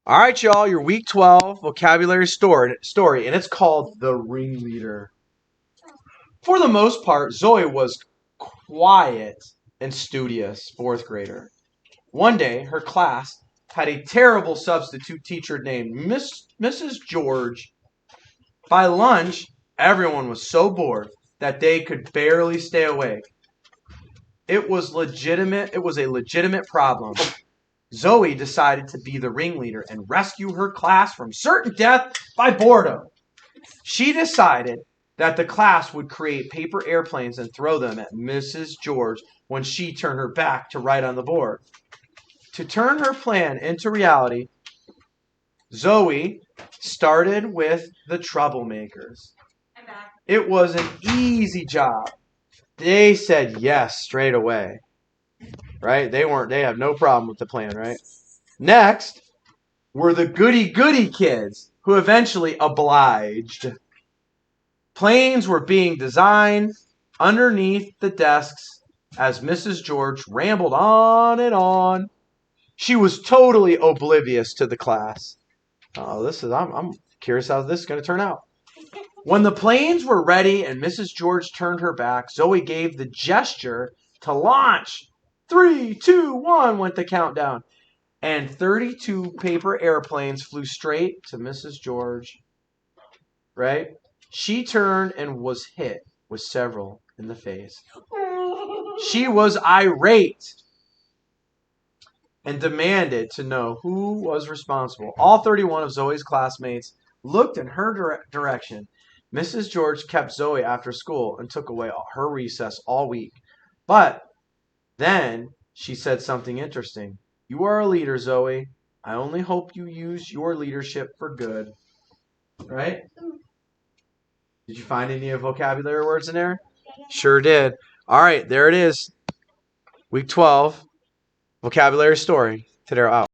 All right, y'all, your week 12 vocabulary story, and it's called The Ringleader. For the most part, Zoe was quiet and studious fourth grader. One day, her class had a terrible substitute teacher named Mrs. George. By lunch, everyone was so bored that they could barely stay awake. It was a legitimate problem. Zoe decided to be the ringleader and rescue her class from certain death by boredom. She decided that the class would create paper airplanes and throw them at Mrs. George when she turned her back to write on the board. To turn her plan into reality, Zoe started with the troublemakers. It was an easy job. They said yes straight away. Right? They have no problem with the plan, right? Next were the goody-goody kids who eventually obliged. Planes were being designed underneath the desks as Mrs. George rambled on and on. She was totally oblivious to the class. I'm curious how this is going to turn out. When the planes were ready and Mrs. George turned her back, Zoe gave the gesture to launch. 3, 2, 1 went the countdown. And 32 paper airplanes flew straight to Mrs. George. Right? She turned and was hit with several in the face. She was irate and demanded to know who was responsible. All 31 of Zoe's classmates looked in her direction. Mrs. George kept Zoe after school and took away her recess all week. But then she said something interesting. You are a leader, Zoe. I only hope you use your leadership for good. Right? Did you find any vocabulary words in there? Sure did. All right, there it is. Week 12, vocabulary story. Today out.